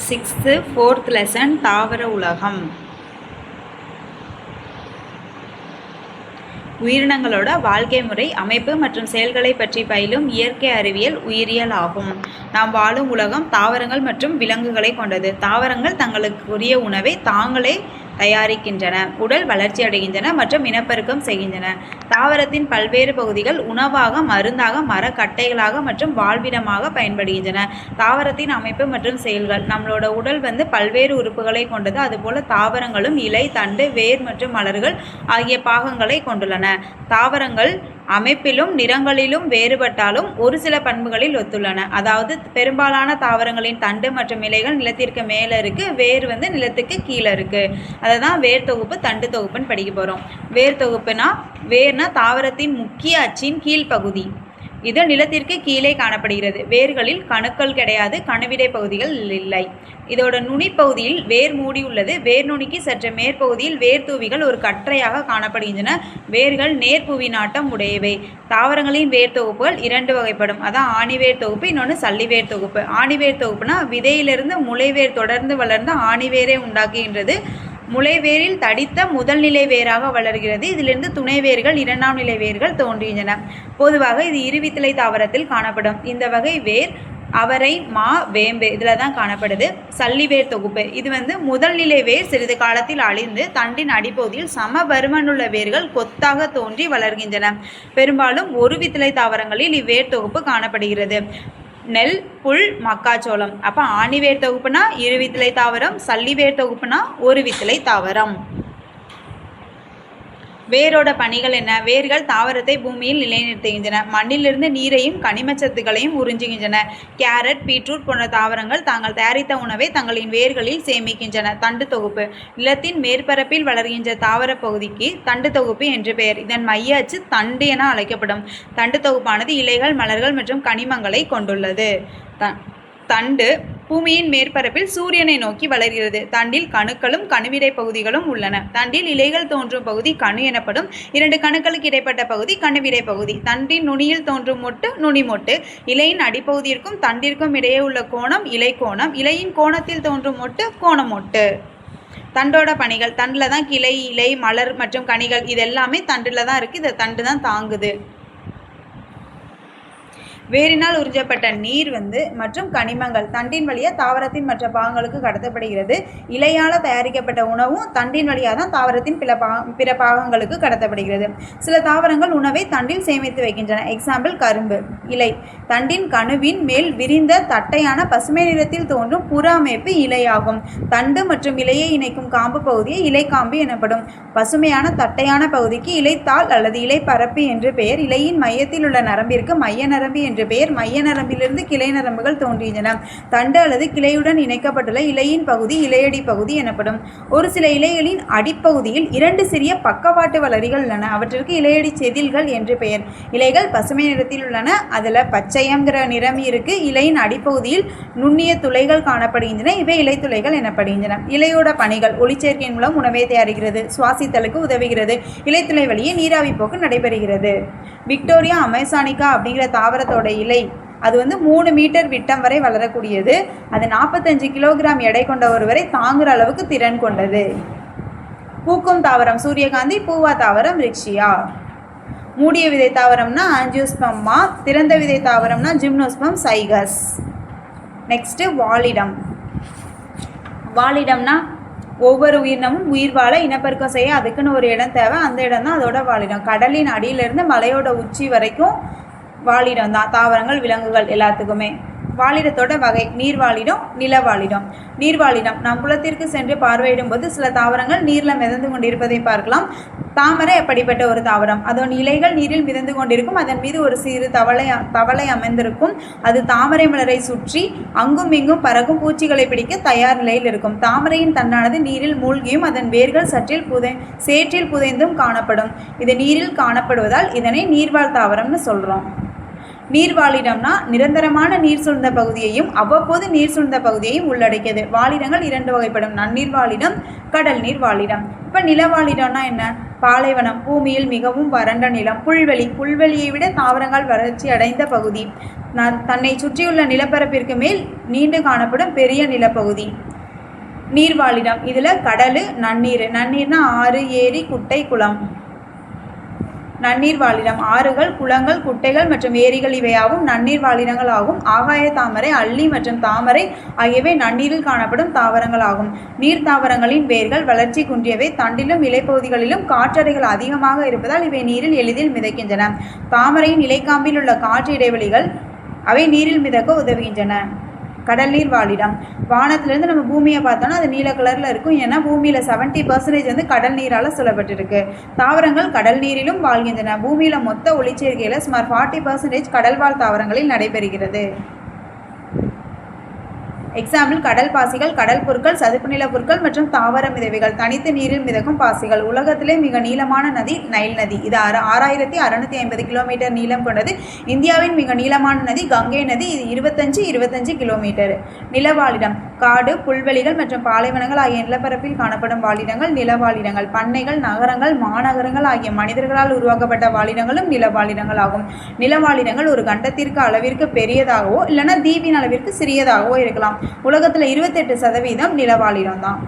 Sixth fourth lesson தாவர உலகம். உயிரினங்களோட வாழ்க்கை முறை, அமைப்பு மற்றும் செயல்களை பற்றி பயிலும் இயற்கை அறிவியல் உயிரியல் ஆகும். நாம் வாழும் உலகம் தாவரங்கள் மற்றும் விலங்குகளை கொண்டது. தாவரங்கள் தங்களுக்குரிய உணவை தாங்களே தயாரிக்கின்றன, உடல் வளர்ச்சி அடைகின்றன மற்றும் இனப்பெருக்கம் செய்கின்றன. தாவரத்தின் பல்வேறு பகுதிகள் உணவாக, மருந்தாக, மரக்கட்டைகளாக மற்றும் வாழ்விடமாக பயன்படுகின்றன. தாவரத்தின் அமைப்பு மற்றும் செயல்கள். நம்மளோட உடல் பல்வேறு உறுப்புகளை கொண்டது. அதுபோல தாவரங்களும் இலை, தண்டு, வேர் மற்றும் மலர்கள் ஆகிய பாகங்களை கொண்டுள்ளன. தாவரங்கள் அமைப்பிலும் நிறங்களிலும் வேறுபட்டாலும் ஒரு சில பண்புகளில் ஒத்துள்ளன. அதாவது பெரும்பாலான தாவரங்களின் தண்டு மற்றும் இலைகள் நிலத்திற்கு மேலே இருக்கு, வேர் நிலத்துக்கு கீழே இருக்கு. அதை தான் வேர் தொகுப்பு, தண்டு தொகுப்புன்னு படிக்க போகிறோம். வேர் தொகுப்புனா, வேர்னா தாவரத்தின் முக்கிய அச்சின் கீழ்ப்பகுதி. இது நிலத்திற்கு கீழே காணப்படுகிறது. வேர்களில் கணுக்கள் கிடையாது, கணுவிடை பகுதிகள் இல்லை. இதோட நுனிப்பகுதியில் வேர் மூடி உள்ளது. வேர் நுனிக்கு சற்று மேற்பகுதியில் வேர் தூவிகள் ஒரு கற்றையாக காணப்படுகின்றன. வேர்கள் நேர்புவி நாட்டம் உடையவை. தாவரங்களின் வேர் தொகுப்புகள் இரண்டு வகைப்படும். அதான் ஆணிவேர் தொகுப்பு, இன்னொன்று சல்லிவேர் தொகுப்பு. ஆணிவேர் தொகுப்புனா விதையிலிருந்து முளைவேர் தொடர்ந்து வளர்ந்து ஆணிவேரை உண்டாக்குகின்றது. முளைவேரில் தடித்த முதல் நிலை வேராக வளர்கிறது. இதிலிருந்து துணை வேர்கள், இரண்டாம் நிலை வேர்கள் தோன்றுகின்றன. பொதுவாக இது இருவித்திலை தாவரத்தில் காணப்படும். இந்த வகை வேர் அவரை, மா, வேம்பு இதில் தான் காணப்படுது. சல்லிவேர் தொகுப்பு இது முதல் நிலை வேர் சிறிது காலத்தில் அழிந்து தண்டின் அடிப்பகுதியில் சம பருமனுள்ள வேர்கள் கொத்தாக தோன்றி வளர்கின்றன. பெரும்பாலும் ஒரு வித்திலை தாவரங்களில் இவ்வேர் தொகுப்பு காணப்படுகிறது. நெல், புல், மக்காச்சோளம். அப்போ ஆணிவேர் தொகுப்புனா இருவித்திலை தாவரம், சல்லிவேர் தொகுப்புனா ஒரு வித்திலை தாவரம். வேரோட பணிகள் என்ன? வேர்கள் தாவரத்தை பூமியில் நிலைநிறுத்துகின்றன. மண்ணிலிருந்து நீரையும் கனிமச்சத்துக்களையும் உறிஞ்சுகின்றன. கேரட், பீட்ரூட் போன்ற தாவரங்கள் தாங்கள் தயாரித்த உணவை தங்களின் வேர்களில் சேமிக்கின்றன. தண்டு தொகுப்பு. நிலத்தின் மேற்பரப்பில் வளர்கின்ற தாவர பகுதிக்கு தண்டு தொகுப்பு என்று பெயர். இதன் மைய அச்சு தண்டு என அழைக்கப்படும். தண்டு தொகுப்பானது இலைகள், மலர்கள் மற்றும் கனிமங்களை கொண்டுள்ளது. தண்டு பூமியின் மேற்பரப்பில் சூரியனை நோக்கி வளர்கிறது. தண்டில் கணுக்களும் கணுவிடை பகுதிகளும் உள்ளன. தண்டில் இலைகள் தோன்றும் பகுதி கணு எனப்படும். இரண்டு கணுக்களுக்கு இடைப்பட்ட பகுதி கணுவிடை பகுதி. தண்டின் நுனியில் தோன்றும் மொட்டு நுனி மொட்டு. இலையின் அடிப்பகுதியிற்கும் தண்டிற்கும் இடையே உள்ள கோணம் இலை கோணம். இலையின் கோணத்தில் தோன்றும் மொட்டு கோணமொட்டு. தண்டோட பணிகள். தண்டில் தான் கிளை, இலை, மலர் மற்றும் கனிகள் இது எல்லாமே தண்டில் தான் இருக்குது. இதை தண்டு தான் தாங்குது. வேரினால் உறிஞ்சப்பட்ட நீர் மற்றும் கனிமங்கள் தண்டின் வழியாக தாவரத்தின் மற்ற பாகங்களுக்கு கடத்தப்படுகிறது. இலையால் தயாரிக்கப்பட்ட உணவும் தண்டின் வழியாக தான் தாவரத்தின் பிற பாகங்களுக்கு கடத்தப்படுகிறது. சில தாவரங்கள் உணவை தண்டில் சேமித்து வைக்கின்றன. எக்ஸாம்பிள் கரும்பு. இலை. தண்டின் கணுவின் மேல் விரிந்த தட்டையான பசுமை நிறத்தில் தோன்றும் புற அமைப்பு இலையாகும். தண்டு மற்றும் இலையை இணைக்கும் காம்பு பகுதியை இலைக்காம்பு எனப்படும். பசுமையான தட்டையான பகுதிக்கு இலைத்தாள் அல்லது இலை பரப்பு என்று பெயர். இலையின் மையத்தில் உள்ள நரம்பிற்கு மைய நரம்பு என்று பெயர். மைய நரம்பிலிருந்து கிளை நரம்புகள் தோன்றுகின்றன. தண்டு அல்லது கிளையுடன் இணைக்கப்பட்டுள்ள இலையின் பகுதி இலையடி பகுதி எனப்படும். ஒரு சில இலைகளின் அடிப்பகுதியில் இரண்டு சிறிய பக்கவாட்டு வளரிகள் உள்ளன. அவற்றிற்கு இலையடி செதில்கள் என்று பெயர். இலைகள் பசுமை நிறத்தில் உள்ளன. அதில் பச்சையங்கிற நிறம் இருக்கு. இலையின் அடிப்பகுதியில் நுண்ணிய துளைகள் காணப்படுகின்றன. இவை இலைத்துளைகள் எனப்படுகின்றன. இலையோட பணிகள். ஒளிச்சேர்க்கையின் மூலம் உணவை தயாரிக்கிறது. சுவாசித்தலுக்கு உதவுகிறது. இலைத்துளை வழியே நீராவி போக்கு நடைபெறுகிறது. விக்டோரியா அமேசானிகா அப்படிங்கிற தாவரத்தோட இலை அது 3 மீட்டர் விட்டம் வரை வளரக்கூடியது. அது 45 கிலோகிராம் எடை கொண்ட ஒருவரை தாங்குற அளவுக்கு திறன் கொண்டது. பூக்கும் தாவரம் சூரியகாந்தி. பூவா தாவரம் ரிக்ஷியா. மூடிய விதை தாவரம்னா ஆஞ்சியோஸ்பம்மா. திறந்த விதை தாவரம்னா ஜிம்னோஸ்பம் சைகஸ். நெக்ஸ்ட் வாழிடம். வாழிடம்னா ஒவ்வொரு உயிரினமும் உயிர் வாழ இனப்பெருக்கம் செய்ய அதுக்குன்னு ஒரு இடம் தேவை. அந்த இடம் தான் அதோட வாழிடம். கடலின் அடியிலிருந்து மலையோட உச்சி வரைக்கும் வாழிடம் தான் தாவரங்கள், விலங்குகள் எல்லாத்துக்குமே. வாழிடத்தோட வகை. நீர்வாழிடம், நிலவாழிடம். நீர்வாழிடம் நாம் குளத்திற்கு சென்று பார்வையிடும் போது சில தாவரங்கள் நீரில் மிதந்து கொண்டிருப்பதை பார்க்கலாம். தாமரை அப்படிப்பட்ட ஒரு தாவரம். அதன் இலைகள் நீரில் மிதந்து கொண்டிருக்கும். அதன் மீது ஒரு சிறு தவளை அமைந்திருக்கும். அது தாமரை மலரை சுற்றி அங்கும் இங்கும் பறக்கும் பூச்சிகளை பிடிக்க தயார் நிலையில் இருக்கும். தாமரையின் தண்டானது நீரில் மூழ்கியும் அதன் வேர்கள் சேற்றில் புதைந்தும் காணப்படும். இது நீரில் காணப்படுவதால் இதனை நீர்வாழ் தாவரம்னு சொல்கிறோம். நீர்வாழிடம்னா நிரந்தரமான நீர் சூழ்ந்த பகுதியையும் அவ்வப்போது நீர் சூழ்ந்த பகுதியையும் உள்ளடக்கியது. வாழிடங்கள் 2 வகைப்படும்: நன்னீர் வாழிடம், கடல் நீர் வாழிடம். இப்போ நிலவாழிடம்னா என்ன? பாலைவனம், பூமியில் மிகவும் வறண்ட நிலம். புல்வெளியை விட தாவரங்கள் வறட்சி அடைந்த பகுதி. தன்னை சுற்றியுள்ள நிலப்பரப்பிற்கு மேல் நீண்டு காணப்படும் பெரிய நிலப்பகுதி. நீர்வாழிடம் இதில் கடல், நன்னீர்னா ஆறு, ஏரி, குட்டை, குளம். நன்னீர் வாழிடம் ஆறுகள், குளங்கள், குட்டைகள் மற்றும் ஏரிகள் இவையாவும் நன்னீர் வாழிடங்கள் ஆகும். ஆகாய தாமரை, அல்லி மற்றும் தாமரை ஆகியவை நன்னீரில் காணப்படும் தாவரங்கள் ஆகும். நீர் தாவரங்களின் வேர்கள் வளர்ச்சி குன்றியவை. தண்டிலும் இலைப்பகுதிகளிலும் காற்றறைகள் அதிகமாக இருப்பதால் இவை நீரில் எளிதில் மிதக்கின்றன. தாமரையின் இலைக்காம்பில் உள்ள காற்று இடைவெளிகள் அவை நீரில் மிதக்க உதவுகின்றன. கடல் நீர் வாழிடம் வானத்திலிருந்து நம்ம பூமியை பார்த்தோன்னா அது நீல கலரில் இருக்கும். ஏன்னா பூமியில் 70% வந்து கடல் நீரால் சூழப்பட்டிருக்கு. தாவரங்கள் கடல் நீரிலும் வாழ்கின்றன. பூமியில் மொத்த ஒளிச்சேர்க்கையில் சுமார் 40% கடல்வாழ் தாவரங்களில் நடைபெறுகிறது. எக்ஸாம்பிள்: கடல் பாசிகள், கடல் புற்கள், சதுப்பு நில புற்கள் மற்றும் தாவர மிதவைகள். தனித்து நீரில் மிதக்கும் பாசிகள். உலகத்திலே மிக நீளமான நதி நைல் நதி. இது 6650 கிலோமீட்டர் நீளம் கொண்டது. இந்தியாவின் மிக நீளமான நதி கங்கை நதி. இது 25 கிலோமீட்டர். நிலவாழிடம் காடு, புல்வெளிகள் மற்றும் பாலைவனங்கள் ஆகிய நிலப்பரப்பில் காணப்படும் வாழிடங்கள் நிலவாழிடங்கள். பண்ணைகள், நகரங்கள், மாநகரங்கள் ஆகிய மனிதர்களால் உருவாக்கப்பட்ட வாழிடங்களும் நிலவாழிடங்கள் ஆகும். நிலவாழிடங்கள் ஒரு கண்டத்திற்கு அளவிற்கு பெரியதாகவோ இல்லைன்னா தீவின் அளவிற்கு சிறியதாகவோ இருக்கலாம். உலகத்தில் 28% நிலவாழிடம் தான்.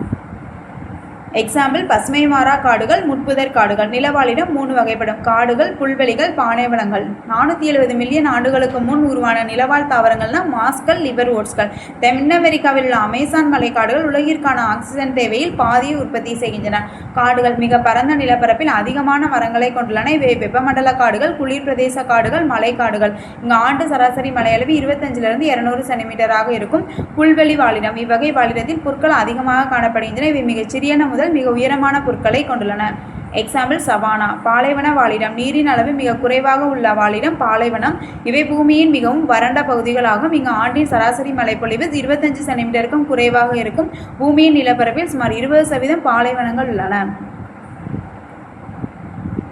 எக்ஸாம்பிள்: பசுமை மாறா காடுகள், முட்புதர் காடுகள். நிலவாழிடம் 3 வகைப்படும்: காடுகள், புல்வெளிகள், பாலைவனங்கள். 470 மில்லியன் ஆண்டுகளுக்கு முன் உருவான நிலவாழ் தாவரங்கள்னா மாஸ்கள், லிவர் ஓட்ஸ்கள். தென் அமெரிக்காவில் உள்ள அமேசான் மலைக்காடுகள் உலகிற்கான ஆக்சிஜன் தேவையில் பாதியை உற்பத்தி செய்கின்றன. காடுகள் மிக பரந்த நிலப்பரப்பில் அதிகமான மரங்களை கொண்டுள்ளன. இவை வெப்பமண்டல காடுகள், குளிர் பிரதேச காடுகள், மலைக்காடுகள். இங்கு ஆண்டு சராசரி மழையளவு 25 200 சென்டிமீட்டராக இருக்கும். புல்வெளி வாழிடம் இவ்வகை வாழிடத்தில் புற்கள் அதிகமாக காணப்படுகின்றன. இவை மிகச்சிறியன முதல் மிக உயரமான புற்களை கொண்டுள்ளன. Example: savannah. பாலைவன வாழிடம் நீரின் அளவு மிக குறைவாக உள்ள வாழிடம் பாலைவனம். இவை பூமியின் மிகவும் வறண்ட பகுதிகளாகும். இங்கு ஆண்டின் சராசரி மழைப்பொழிவு 25 சென்டிமீட்டருக்கும் குறைவாக இருக்கும். பூமியின் நிலப்பரப்பில் சுமார் 20% பாலைவனங்கள் உள்ளன.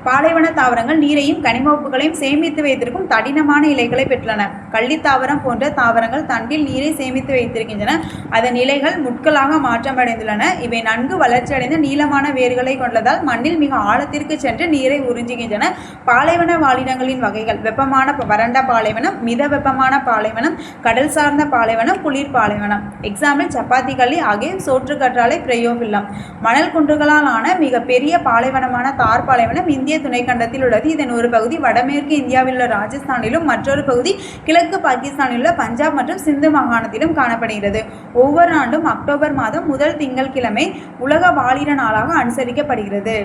பாலைவன தாவரங்கள் நீரையும் கனிம உப்புகளையும் சேமித்து வைத்திருக்கும் தடினமான இலைகளை பெற்றுள்ளன. கள்ளித்தாவரம் போன்ற தாவரங்கள் தண்டில் நீரை சேமித்து வைத்திருக்கின்றன. அதன் இலைகள் முட்களாக மாற்றமடைந்துள்ளன. இவை நன்கு வளர்ச்சியடைந்த நீளமான வேர்களை கொண்டதால் மண்ணில் மிக ஆழத்திற்கு சென்று நீரை உறிஞ்சுகின்றன. பாலைவன வாழிடங்களின் வகைகள்: வெப்பமான வறண்ட பாலைவனம், மித வெப்பமான பாலைவனம், கடல் சார்ந்த பாலைவனம், குளிர் பாலைவனம். எக்ஸாம்பிள்: சப்பாத்தி கள்ளி ஆகிய சோற்றுக்கற்றாழை, பிரயோபில்லம். மணல் குன்றுகளால் ஆன மிக பெரிய பாலைவனமான தார் பாலைவனம் இந்திய துணைக்கண்டத்தில் உள்ளது. இதன் ஒரு பகுதி வடமேற்கு இந்தியாவில் உள்ள ராஜஸ்தானிலும் மற்றொரு பகுதி கிழக்கு பாகிஸ்தானில் உள்ள பஞ்சாப் மற்றும் சிந்து மாகாணத்திலும் காணப்படுகிறது. ஒவ்வொரு ஆண்டும் அக்டோபர் மாதம் முதல் திங்கட்கிழமை உலக வாழிட நாளாக அனுசரிக்கப்படுகிறது.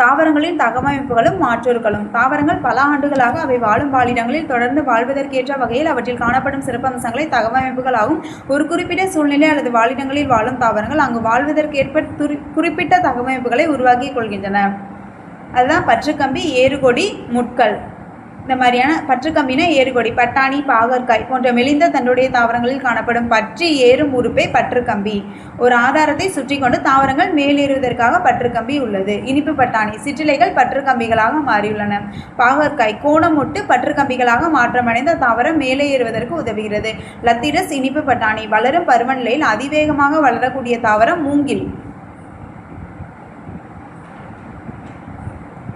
தாவரங்களின் தகவமைப்புகளும் மாற்றோர்களும். தாவரங்கள் பல ஆண்டுகளாக அவை வாழும் வாழிடங்களில் தொடர்ந்து வாழ்வதற்கேற்ற வகையில் அவற்றில் காணப்படும் சிறப்பம்சங்களை தகவமைப்புகளாகும். ஒரு குறிப்பிட்ட சூழ்நிலை அல்லது வாழிடங்களில் வாழும் தாவரங்கள் அங்கு வாழ்வதற்கேற்ப குறிப்பிட்ட தகவமைப்புகளை உருவாக்கிக் கொள்கின்றன. அதுதான் பற்றுக்கம்பி, ஏறுகொடி, முட்கள். இந்த மாதிரியான பற்றுக்கம்பினா ஏறுகொடி, பட்டாணி, பாகற்காய் போன்ற மெலிந்த தண்டுடைய தாவரங்களில் காணப்படும் பற்றி ஏறும் உறுப்பே பற்றுக்கம்பி. ஒரு ஆதாரத்தை சுற்றி கொண்டு தாவரங்கள் மேலேறுவதற்காக பற்றுக்கம்பி உள்ளது. இனிப்பு பட்டாணி சிற்றிலைகள் பற்றுக்கம்பிகளாக மாறியுள்ளன. பாகற்காய் கோணமொட்டு பற்றுக்கம்பிகளாக மாற்றமடைந்த தாவரம் மேலே ஏறுவதற்கு உதவுகிறது. லத்திரஸ் இனிப்பு பட்டாணி வளரும் பருவநிலையில் அதிவேகமாக வளரக்கூடிய தாவரம் மூங்கில்.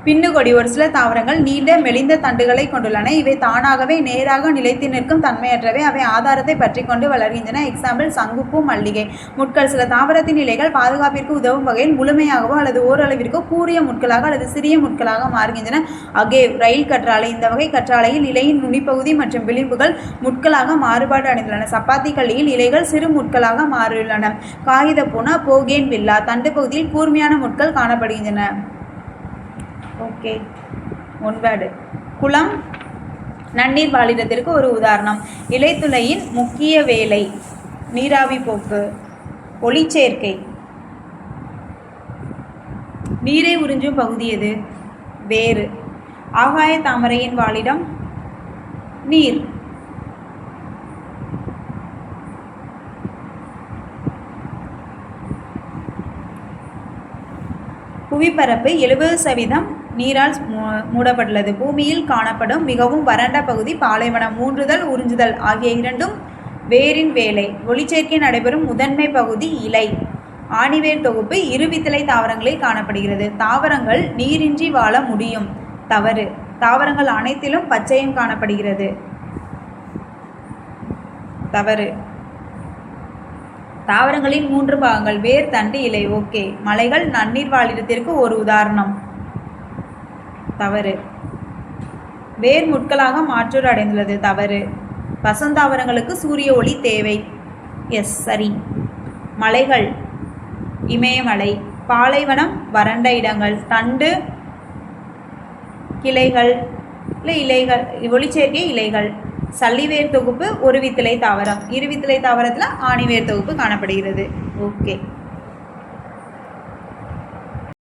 பின்னுகொடி ஒரு சில தாவரங்கள் நீண்ட மெலிந்த தண்டுகளை கொண்டுள்ளன. இவை தானாகவே நேராக நிலைத்து நிற்கும் தன்மையற்றவை. அவை ஆதாரத்தை பற்றி கொண்டு வளர்கின்றன. எக்ஸாம்பிள்: சங்குப்பூ, மல்லிகை. முட்கள் சில தாவரத்தின் இலைகள் பாதுகாப்பிற்கு உதவும் வகையில் முழுமையாகவோ அல்லது ஓரளவிற்கோ கூரிய முட்களாக அல்லது சிறிய முட்களாக மாறுகின்றன. அகேவ் ரயில் கற்றாழை. இந்த வகை கற்றாழையில் இலையின் நுனிப்பகுதி மற்றும் விளிம்புகள் முட்களாக மாறுபாடு அடைந்துள்ளன. சப்பாத்தி கள்ளியில் இலைகள் சிறு முட்களாக மாறியுள்ளன. காகித பூனா, போகேன் வில்லா. தண்டு பகுதியில் கூர்மையான முட்கள் காணப்படுகின்றன. Okay, one word. குளம் நன்னீர் வாழிடத்திற்கு ஒரு உதாரணம். இலைத்துளையின் முக்கிய வேலை நீராவி போக்கு, ஒளிச்சேர்க்கை. நீரை உறிஞ்சும் பகுதி எது? வேறு. ஆகாய தாமரையின் வாழிடம் நீர். புவிப்பரப்பு 70% நீரால் மூடப்பட்டுள்ளது. பூமியில் காணப்படும் மிகவும் வறண்ட பகுதி பாலைவனம். ஊன்றுதல் உறிஞ்சுதல் ஆகிய இரண்டும் வேரின் வேலை. ஒளிச்சேர்க்கை நடைபெறும் முதன்மை பகுதி இலை. ஆணிவேர் தொகுப்பு இருவித்திலை தாவரங்களில் காணப்படுகிறது. தாவரங்கள் நீரின்றி வாழ முடியும். தவறு. தாவரங்கள் அனைத்திலும் பச்சையம் காணப்படுகிறது. தவறு. தாவரங்களின் 3 பாகங்கள் வேர், தண்டு, இலை. ஓகே. மலைகள் நன்னீர் வாழிடத்திற்கு ஒரு உதாரணம். தவறு. வேர் முட்களாக மாற்றூர் அடைந்துள்ளது. தவறு. பசுந்தாவரங்களுக்கு சூரிய ஒளி தேவை. எஸ், சரி. மலைகள் இமயமலை. பாலைவனம் வறண்ட இடங்கள். தண்டு கிளைகள் இலைகள். ஒளிச்சேர்க்கை இலைகள். சல்லிவேர் தொகுப்பு ஒரு வித்திலை தாவரம். இருவித்திலை தாவரத்தில் ஆணிவேர் தொகுப்பு காணப்படுகிறது. ஓகே.